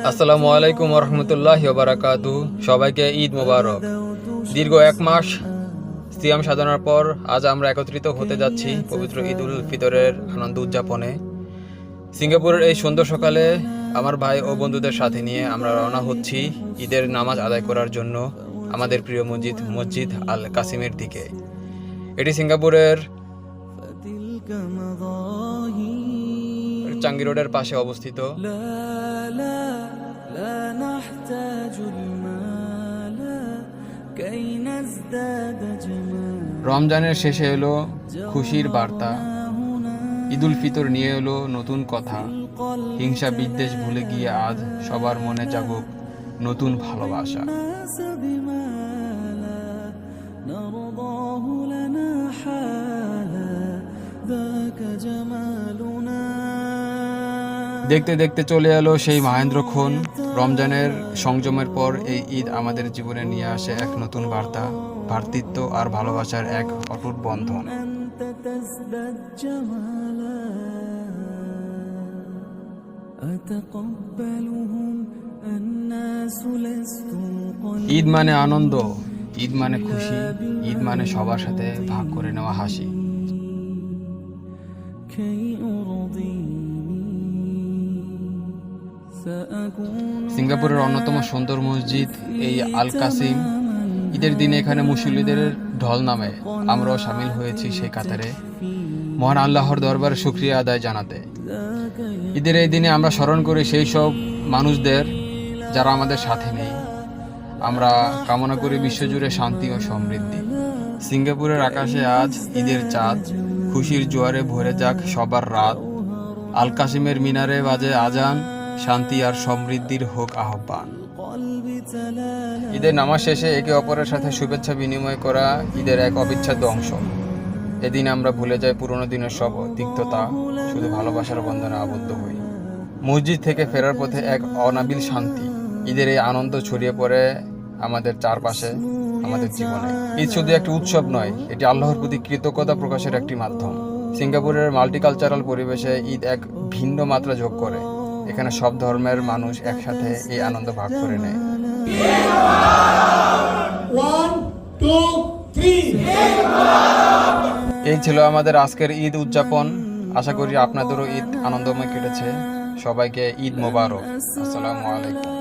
আসসালামু আলাইকুম রহমতুল্লাহি ওয়া বারাকাতুহু। সবাইকে ঈদ মোবারক। দীর্ঘ এক মাস সিয়াম সাধনার পর আজ আমরা একত্রিত হতে যাচ্ছি পবিত্র ঈদ উল ফিতরের আনন্দ উদযাপনে। সিঙ্গাপুরের এই সুন্দর সকালে আমার ভাই ও বন্ধুদের সাথে নিয়ে আমরা রওনা হচ্ছি ঈদের নামাজ আদায় করার জন্য আমাদের প্রিয় মসজিদ আল কাসিমের দিকে। এটি সিঙ্গাপুরের চাঙ্গি রোডের পাশে অবস্থিত। রমজানের শেষে এলো খুশির বার্তা, ঈদ উল ফিতর নিয়ে এলো নতুন কথা। হিংসা বিদ্বেষ ভুলে গিয়ে আজ সবার মনে জাগুক নতুন ভালোবাসা। দেখতে দেখতে চলে এলো সেই মহেন্দ্রক্ষণ। রমজানের সংযমের পর এই ঈদ আমাদের জীবনে নিয়ে আসে এক নতুন বার্তা, ভ্রাতৃত্ব আর ভালোবাসার এক অটুট বন্ধন। ঈদ মানে আনন্দ, ঈদ মানে খুশি, ঈদ মানে সবার সাথে ভাগ করে নেওয়া হাসি। সিঙ্গাপুরের অন্যতম সুন্দর মসজিদ এই আল কাসিম। ঈদের দিনে এখানে মুসল্লিদের ঢল নামে, আমরাও সামিল হয়েছি সেই কাতারে, মহান আল্লাহর দরবারে শুকরিয়া আদায় জানাতে। ঈদের এই দিনে আমরা স্মরণ করি সেই সব মানুষদের যারা আমাদের সাথে নেই। আমরা কামনা করি বিশ্বজুড়ে শান্তি ও সমৃদ্ধি। সিঙ্গাপুরের আকাশে আজ ঈদের চাঁদ, খুশির জোয়ারে ভরে যাক সবার রাত। আল কাসিমের মিনারে বাজে আজান, শান্তি আর সমৃদ্ধির হোক আহ্বান। ঈদের নামাজ শেষে একে অপরের সাথে শুভেচ্ছা বিনিময় করা ঈদের এক অবিচ্ছেদ্য অংশ। এদিন আমরা ভুলে যাই পুরনো দিনের সব তিক্ততা, শুধু ভালোবাসার বন্ধনে আবদ্ধ হই। মসজিদ থেকে ফেরার পথে এক অনাবিল শান্তি। ঈদের এই আনন্দ ছড়িয়ে পড়ে আমাদের চারপাশে, আমাদের জীবনে। ঈদ শুধু একটি উৎসব নয়, এটি আল্লাহর প্রতি কৃতজ্ঞতা প্রকাশের একটি মাধ্যম। সিঙ্গাপুরের মাল্টিকালচারাল পরিবেশে ঈদ এক ভিন্ন মাত্রা যোগ করে। এখানে সব ধর্মের মানুষ একসাথে এই আনন্দ ভাগ করে নেয়। এই ছিল আমাদের আজকের ঈদ উদযাপন। আশা করি আপনাদেরও ঈদ আনন্দময় কেটেছে। সবাইকে ঈদ মোবারক। আসসালামু আলাইকুম।